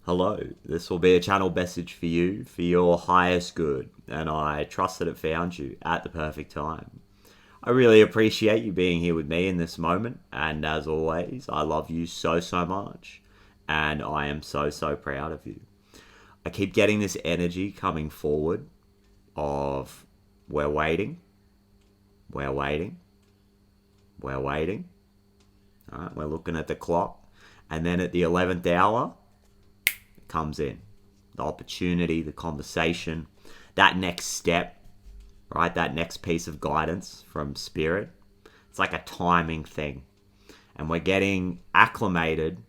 Hello, this will be a channel message for you for your highest good, and I trust that it found you at the perfect time. I really appreciate you being here with me in this moment, and as always, I love you so much, and I am so proud of you. I keep getting this energy coming forward of we're waiting, we're waiting, we're waiting. All right, we're looking at the clock, and then at the 11th hour, comes in the opportunity, the conversation, that next step, right? That next piece of guidance from spirit. It's like a timing thing, and we're getting acclimated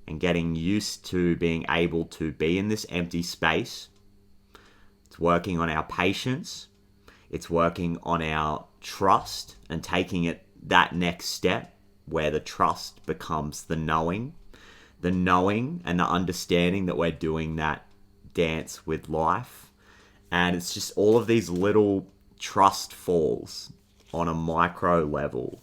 and getting used to being able to be in this empty space. It's working on our patience, it's working on our trust and taking it that next step where the trust becomes the knowing and the understanding that we're doing that dance with life. And it's just all of these little trust falls on a micro level,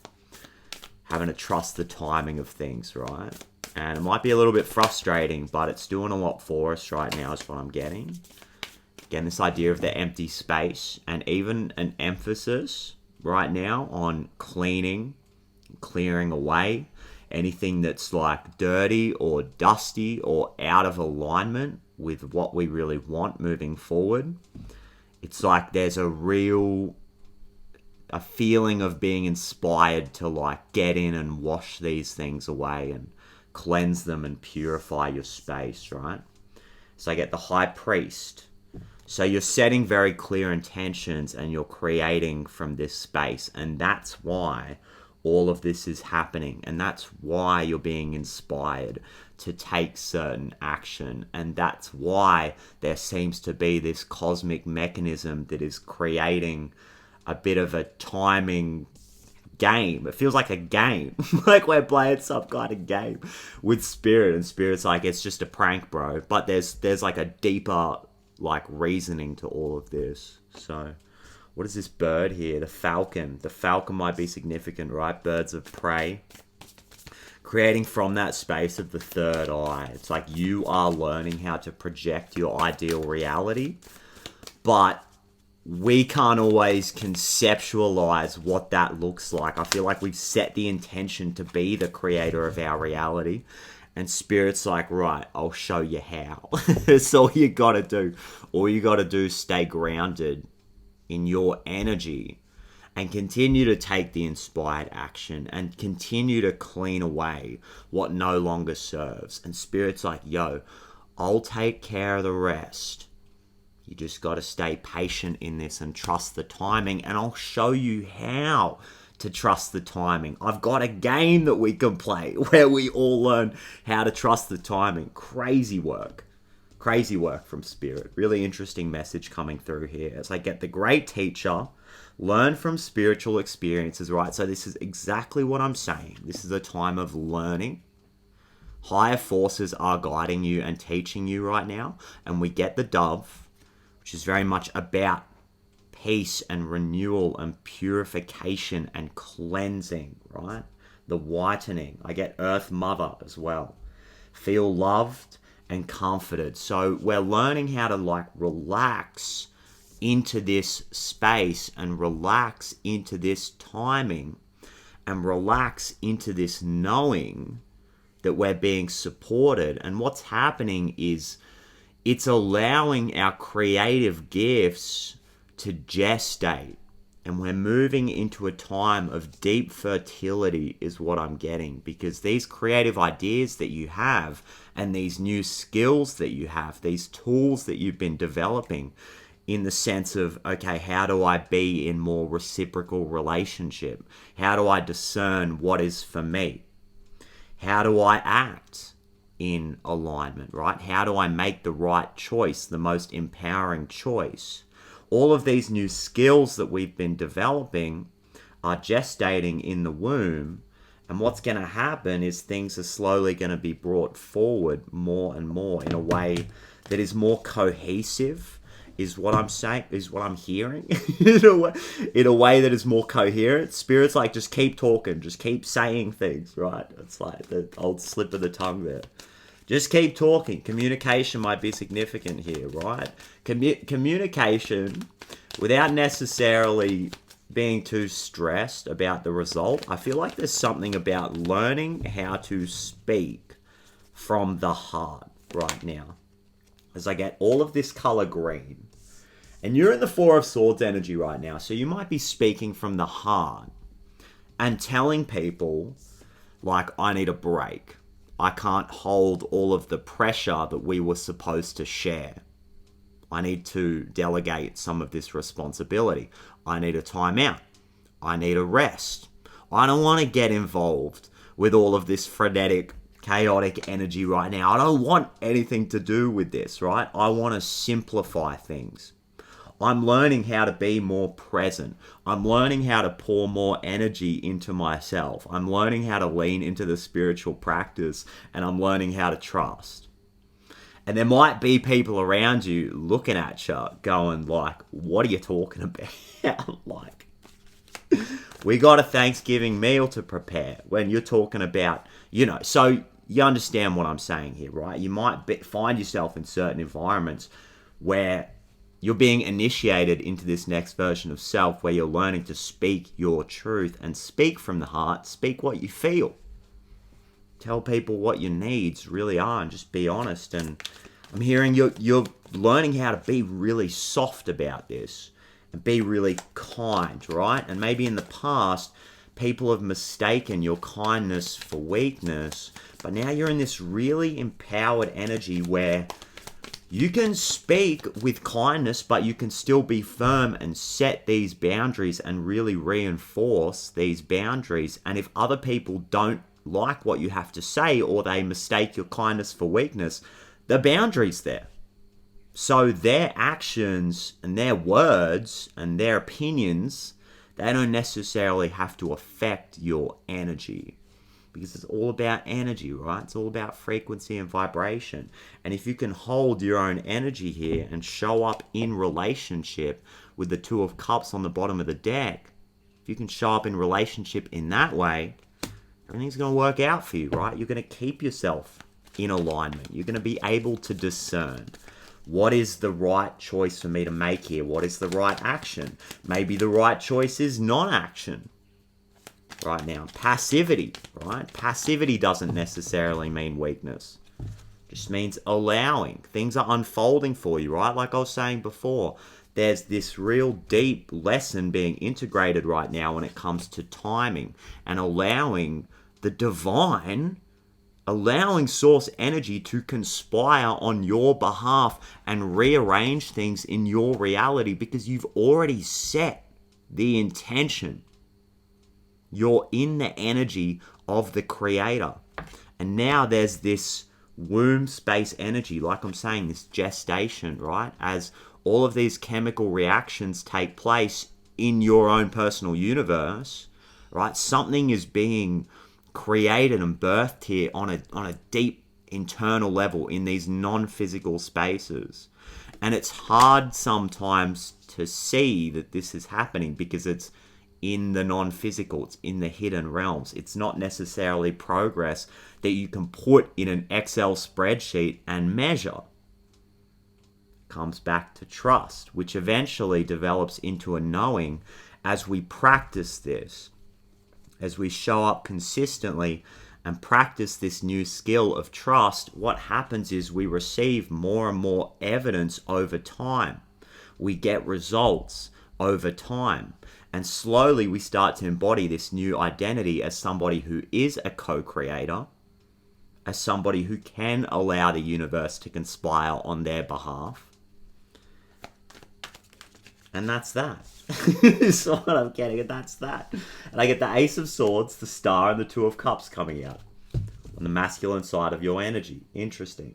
having to trust the timing of things, right? And it might be a little bit frustrating, but it's doing a lot for us right now is what I'm getting. Again, this idea of the empty space, and even an emphasis right now on clearing away anything that's like dirty or dusty or out of alignment with what we really want moving forward. It's like there's a feeling of being inspired to like get in and wash these things away and cleanse them and purify your space, right? So I get the high priest. So you're setting very clear intentions and you're creating from this space, and that's why all of this is happening, and that's why you're being inspired to take certain action, and that's why there seems to be this cosmic mechanism that is creating a bit of a timing game. It feels like a game, like we're playing some kind of game with spirit, and spirit's like, it's just a prank, bro. But there's like a deeper like reasoning to all of this. So what is this bird here? The falcon. The falcon might be significant, right? Birds of prey. Creating from that space of the third eye. It's like you are learning how to project your ideal reality, but we can't always conceptualize what that looks like. I feel like we've set the intention to be the creator of our reality, and spirit's like, right, I'll show you how. That's all you gotta do. All you gotta do is stay grounded in your energy and continue to take the inspired action and continue to clean away what no longer serves. And spirit's like, yo, I'll take care of the rest. You just got to stay patient in this and trust the timing, and I'll show you how to trust the timing. I've got a game that we can play where we all learn how to trust the timing. Crazy work from spirit. Really interesting message coming through here as I get the great teacher, learn from spiritual experiences, right? So this is exactly what I'm saying. This is a time of learning. Higher forces are guiding you and teaching you right now, and we get the dove, which is very much about peace and renewal and purification and cleansing, right? The whitening. I get Earth Mother as well. Feel loved and comforted. So we're learning how to like relax into this space and relax into this timing and relax into this knowing that we're being supported. And what's happening is it's allowing our creative gifts to gestate, and we're moving into a time of deep fertility is what I'm getting, because these creative ideas that you have and these new skills that you have, these tools that you've been developing in the sense of, okay, how do I be in more reciprocal relationship? How do I discern what is for me? How do I act in alignment, right? How do I make the right choice, the most empowering choice? All of these new skills that we've been developing are gestating in the womb, and what's going to happen is things are slowly going to be brought forward more and more in a way that is more cohesive, is what I'm saying, is what I'm hearing, in a way that is more coherent. Spirit's like, just keep talking, just keep saying things, right? It's like the old slip of the tongue there. Just keep talking. Communication might be significant here, right? Communication without necessarily being too stressed about the result. I feel like there's something about learning how to speak from the heart right now. As I get all of this color green. And you're in the Four of Swords energy right now. So you might be speaking from the heart and telling people, like, I need a break. I can't hold all of the pressure that we were supposed to share. I need to delegate some of this responsibility. I need a timeout. I need a rest. I don't want to get involved with all of this frenetic, chaotic energy right now. I don't want anything to do with this, right? I want to simplify things. I'm learning how to be more present. I'm learning how to pour more energy into myself. I'm learning how to lean into the spiritual practice, and I'm learning how to trust. And there might be people around you looking at you going like, what are you talking about? Like, we got a Thanksgiving meal to prepare when you're talking about, so you understand what I'm saying here, right? You might find yourself in certain environments where you're being initiated into this next version of self, where you're learning to speak your truth and speak from the heart, speak what you feel. Tell people what your needs really are and just be honest. And I'm hearing you're learning how to be really soft about this and be really kind, right? And maybe in the past, people have mistaken your kindness for weakness, but now you're in this really empowered energy where you can speak with kindness, but you can still be firm and set these boundaries and really reinforce these boundaries. And if other people don't like what you have to say, or they mistake your kindness for weakness, the boundary's there. So their actions and their words and their opinions, they don't necessarily have to affect your energy. Because it's all about energy, right? It's all about frequency and vibration. And if you can hold your own energy here and show up in relationship with the Two of Cups on the bottom of the deck, if you can show up in relationship in that way, everything's going to work out for you, right? You're going to keep yourself in alignment. You're going to be able to discern what is the right choice for me to make here. What is the right action? Maybe the right choice is non-action. Right now, passivity, right? Passivity doesn't necessarily mean weakness. It just means allowing. Things are unfolding for you, right? Like I was saying before, there's this real deep lesson being integrated right now when it comes to timing and allowing the divine, allowing source energy to conspire on your behalf and rearrange things in your reality, because you've already set the intention. You're in the energy of the creator. And now there's this womb space energy, like I'm saying, this gestation, right? As all of these chemical reactions take place in your own personal universe, right? Something is being created and birthed here on a deep internal level in these non-physical spaces. And it's hard sometimes to see that this is happening because it's in the non-physical, it's in the hidden realms. It's not necessarily progress that you can put in an Excel spreadsheet and measure. It comes back to trust, which eventually develops into a knowing as we practice this, as we show up consistently and practice this new skill of trust. What happens is we receive more and more evidence over time. We get results over time. And slowly we start to embody this new identity as somebody who is a co-creator, as somebody who can allow the universe to conspire on their behalf. And that's that. So what I'm getting at, that's that. And I get the Ace of Swords, the Star, and the Two of Cups coming out on the masculine side of your energy. Interesting.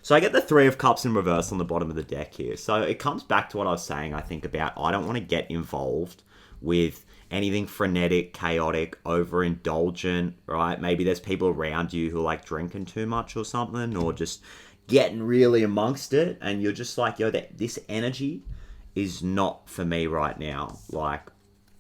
So I get the Three of Cups in reverse on the bottom of the deck here. So it comes back to what I was saying, I think, about I don't want to get involved with anything frenetic, chaotic, overindulgent, right? Maybe there's people around you who are like drinking too much or something, or just getting really amongst it, and you're just like, yo, this energy is not for me right now. Like,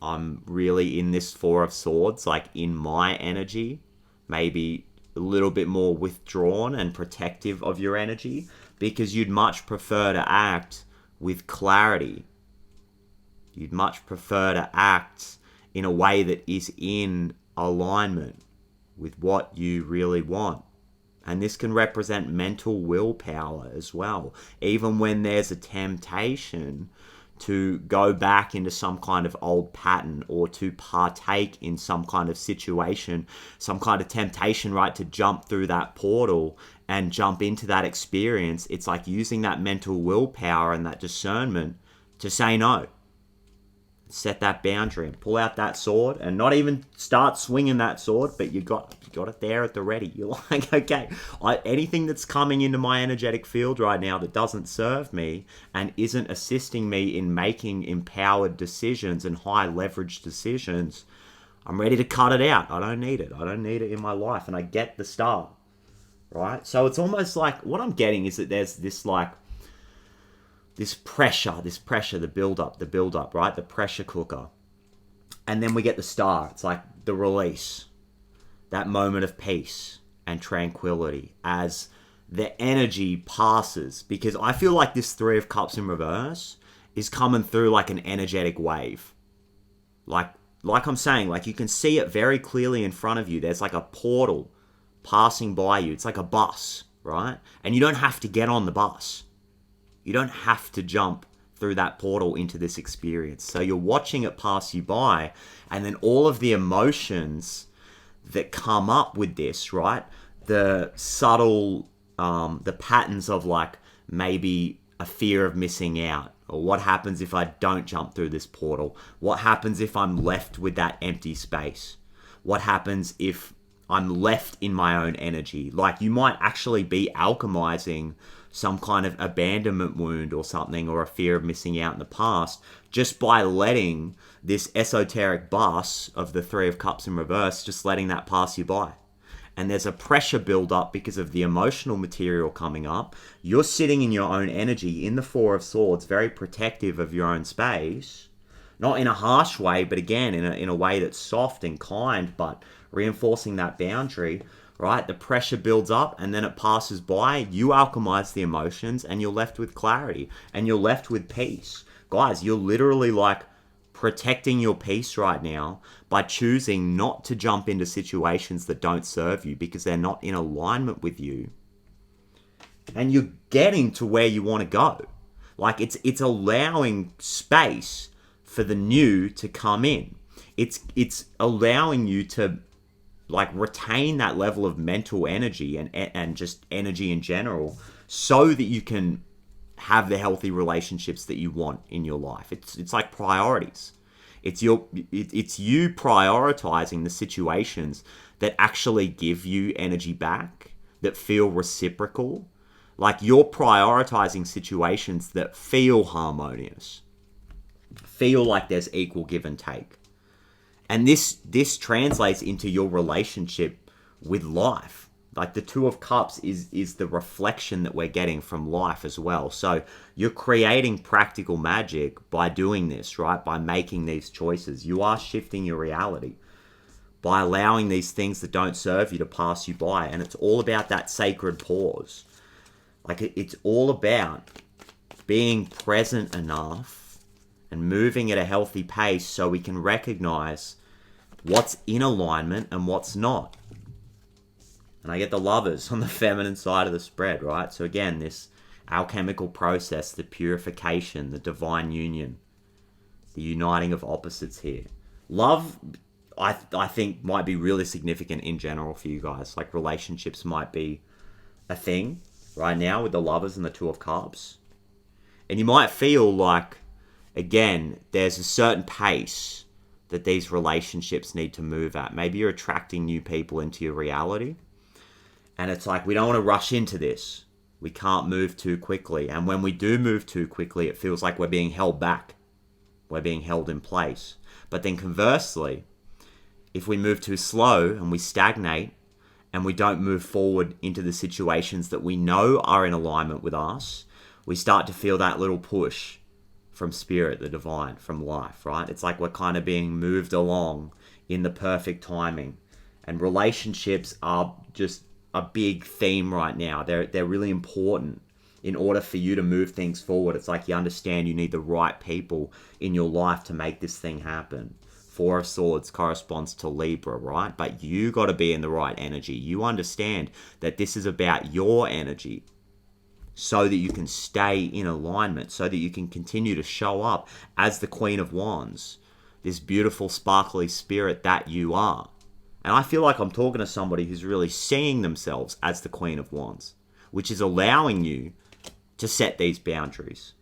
I'm really in this Four of Swords, like in my energy. Maybe a little bit more withdrawn and protective of your energy, because you'd much prefer to act with clarity. You'd much prefer to act in a way that is in alignment with what you really want. And this can represent mental willpower as well. Even when there's a temptation to go back into some kind of old pattern, or to partake in some kind of situation, some kind of temptation, right, to jump through that portal and jump into that experience, it's like using that mental willpower and that discernment to say no. Set that boundary and pull out that sword, and not even start swinging that sword, but you got it there at the ready. You're like, okay, anything that's coming into my energetic field right now that doesn't serve me and isn't assisting me in making empowered decisions and high leverage decisions, I'm ready to cut it out. I don't need it. I don't need it in my life. And I get the start, right? So it's almost like, what I'm getting is that there's this like, this pressure, the build-up, right? The pressure cooker. And then we get the star. It's like the release. That moment of peace and tranquility as the energy passes. Because I feel like this Three of Cups in reverse is coming through like an energetic wave. Like I'm saying, like you can see it very clearly in front of you. There's like a portal passing by you. It's like a bus, right? And you don't have to get on the bus. You don't have to jump through that portal into this experience. So you're watching it pass you by, and then all of the emotions that come up with this, right? The subtle, the patterns of like maybe a fear of missing out, or what happens if I don't jump through this portal? What happens if I'm left with that empty space? What happens if I'm left in my own energy? Like you might actually be alchemizing some kind of abandonment wound or something, or a fear of missing out in the past, just by letting this esoteric bus of the Three of Cups in reverse, just letting that pass you by. And there's a pressure build up because of the emotional material coming up. You're sitting in your own energy in the Four of Swords, very protective of your own space, not in a harsh way, but again, in a way that's soft and kind, but reinforcing that boundary. Right? The pressure builds up and then it passes by. You alchemize the emotions and you're left with clarity and you're left with peace. Guys, you're literally like protecting your peace right now by choosing not to jump into situations that don't serve you because they're not in alignment with you. And you're getting to where you want to go. Like it's allowing space for the new to come in. It's allowing you to like retain that level of mental energy and just energy in general, so that you can have the healthy relationships that you want in your life. It's like priorities. It's you prioritizing the situations that actually give you energy back, that feel reciprocal. Like you're prioritizing situations that feel harmonious, feel like there's equal give and take. And this translates into your relationship with life. Like the Two of Cups is the reflection that we're getting from life as well. So you're creating practical magic by doing this, right? By making these choices. You are shifting your reality by allowing these things that don't serve you to pass you by. And it's all about that sacred pause. Like it's all about being present enough and moving at a healthy pace so we can recognize what's in alignment and what's not. And I get the Lovers on the feminine side of the spread, right? So again, this alchemical process, the purification, the divine union, the uniting of opposites here. Love, I think, might be really significant in general for you guys. Like relationships might be a thing right now with the Lovers and the Two of Cups. And you might feel like, again, there's a certain pace that these relationships need to move at. Maybe you're attracting new people into your reality. And it's like, we don't want to rush into this. We can't move too quickly. And when we do move too quickly, it feels like we're being held back. We're being held in place. But then conversely, if we move too slow and we stagnate and we don't move forward into the situations that we know are in alignment with us, we start to feel that little push from spirit, the divine, from life, right? It's like we're kind of being moved along in the perfect timing. And relationships are just a big theme right now. They're really important in order for you to move things forward. It's like you understand you need the right people in your life to make this thing happen. Four of Swords corresponds to Libra, right? But you got to be in the right energy. You understand that this is about your energy so that you can stay in alignment, so that you can continue to show up as the Queen of Wands, this beautiful, sparkly spirit that you are. And I feel like I'm talking to somebody who's really seeing themselves as the Queen of Wands, which is allowing you to set these boundaries,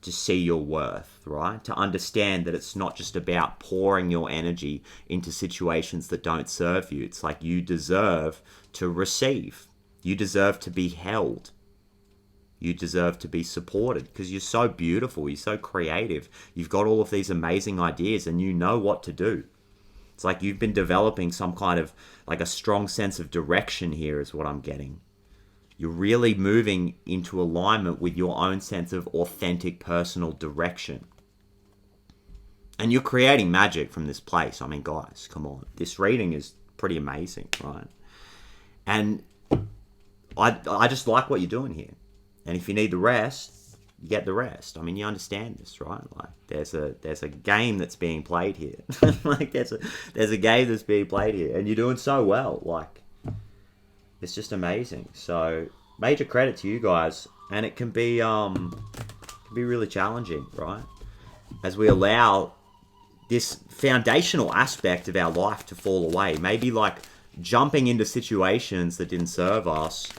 to see your worth, right? To understand that it's not just about pouring your energy into situations that don't serve you. It's like you deserve to receive. You deserve to be held. You deserve to be supported because you're so beautiful. You're so creative. You've got all of these amazing ideas and you know what to do. It's like you've been developing some kind of like a strong sense of direction here is what I'm getting. You're really moving into alignment with your own sense of authentic personal direction. And you're creating magic from this place. I mean, guys, come on. This reading is pretty amazing, right? And I just like what you're doing here. And if you need the rest, you get the rest. I mean, you understand this, right? Like, there's a game that's being played here. Like, there's a game that's being played here, and you're doing so well. Like, it's just amazing. So, major credit to you guys, and it can be really challenging, right? As we allow this foundational aspect of our life to fall away, maybe like jumping into situations that didn't serve us,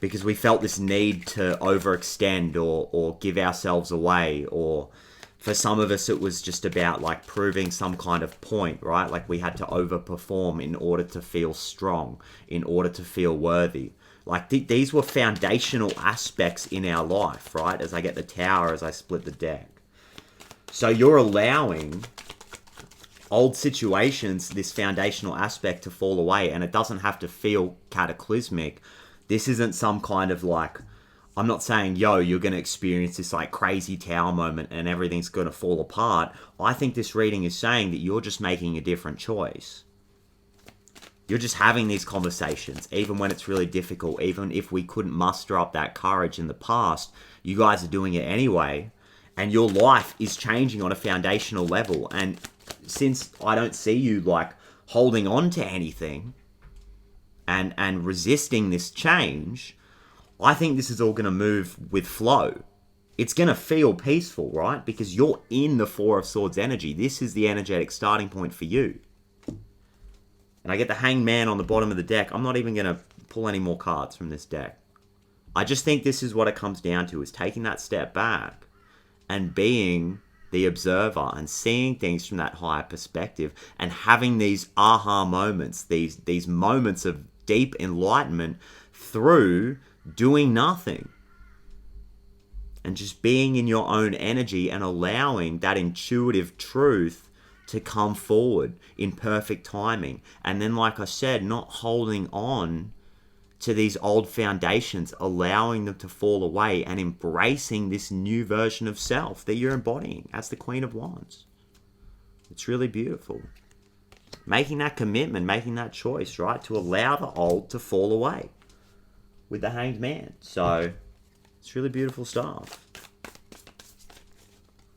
because we felt this need to overextend or give ourselves away, or for some of us it was just about like proving some kind of point, right? Like we had to overperform in order to feel strong, in order to feel worthy. Like these were foundational aspects in our life, right? As I get the Tower, as I split the deck. So you're allowing old situations, this foundational aspect to fall away, and it doesn't have to feel cataclysmic. This isn't some kind of like, I'm not saying, yo, you're going to experience this like crazy Tower moment and everything's going to fall apart. I think this reading is saying that you're just making a different choice. You're just having these conversations, even when it's really difficult, even if we couldn't muster up that courage in the past, you guys are doing it anyway, and your life is changing on a foundational level. And since I don't see you like holding on to anything, and resisting this change, I think this is all going to move with flow. It's going to feel peaceful, right? Because you're in the Four of Swords energy. This is the energetic starting point for you. And I get the Hanged Man on the bottom of the deck. I'm not even going to pull any more cards from this deck. I just think this is what it comes down to, is taking that step back and being the observer and seeing things from that higher perspective and having these aha moments, these moments of deep enlightenment through doing nothing and just being in your own energy and allowing that intuitive truth to come forward in perfect timing. And then, like I said, not holding on to these old foundations, allowing them to fall away and embracing this new version of self that you're embodying as the Queen of Wands. It's really beautiful. Making that commitment, making that choice, right? To allow the old to fall away with the Hanged Man. So, it's really beautiful stuff.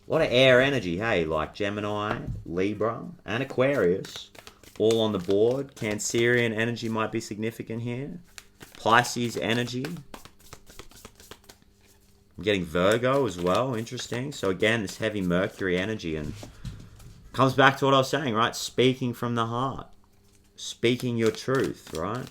A lot of air energy, hey? Like Gemini, Libra, and Aquarius. All on the board. Cancerian energy might be significant here. Pisces energy. I'm getting Virgo as well. Interesting. So again, this heavy Mercury energy, and comes back to what I was saying, right? Speaking from the heart. Speaking your truth, right?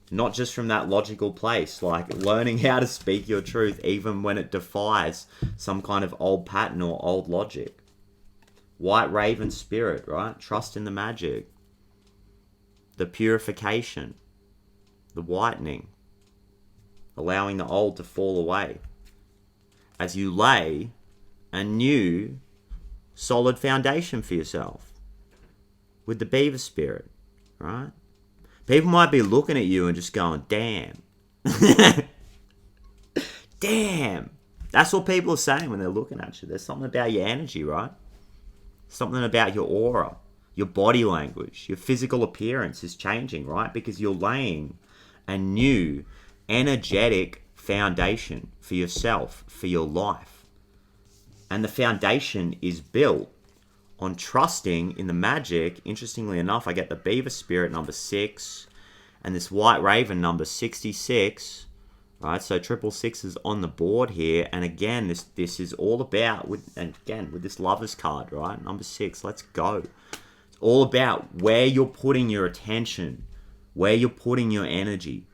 Not just from that logical place. Like learning how to speak your truth even when it defies some kind of old pattern or old logic. White Raven spirit, right? Trust in the magic. The purification. The whitening. Allowing the old to fall away. As you lay a new solid foundation for yourself with the beaver spirit, right? People might be looking at you and just going, damn. Damn. That's what people are saying when they're looking at you. There's something about your energy, right? Something about your aura Your body language, your physical appearance is changing, right? Because you're laying a new energetic foundation for yourself, for your life. And the foundation is built on trusting in the magic. Interestingly enough, I get the Beaver Spirit number 6 and this White Raven number 66. Right, so 666 is on the board here, and again, this is all about with this Lovers card, right? Number 6, let's go. It's all about where you're putting your attention, where you're putting your energy,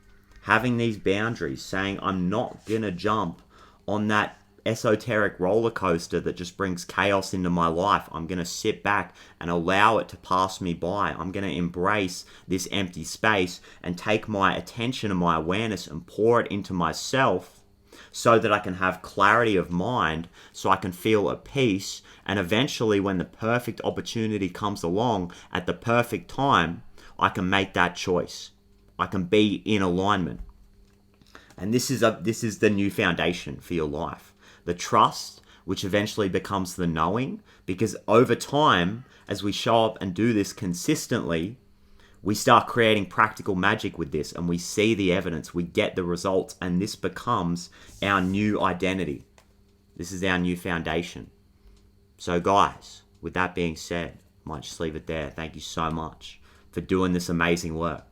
having these boundaries, saying I'm not gonna jump on that esoteric roller coaster that just brings chaos into my life. I'm going to sit back and allow it to pass me by. I'm going to embrace this empty space and take my attention and my awareness and pour it into myself so that I can have clarity of mind, so I can feel at peace, and eventually when the perfect opportunity comes along at the perfect time, I can make that choice. I can be in alignment. And this is the new foundation for your life. The trust, which eventually becomes the knowing, because over time, as we show up and do this consistently, we start creating practical magic with this, and we see the evidence, we get the results, and this becomes our new identity. This is our new foundation. So guys, with that being said, I might just leave it there. Thank you so much for doing this amazing work.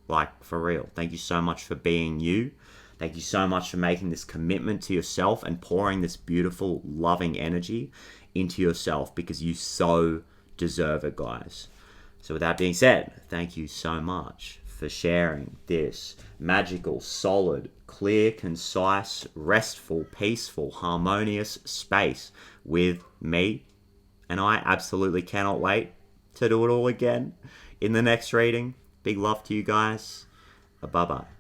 Like, for real. Thank you so much for being you. Thank you so much for making this commitment to yourself and pouring this beautiful, loving energy into yourself, because you so deserve it, guys. So with that being said, thank you so much for sharing this magical, solid, clear, concise, restful, peaceful, harmonious space with me. And I absolutely cannot wait to do it all again in the next reading. Big love to you guys. Bye-bye.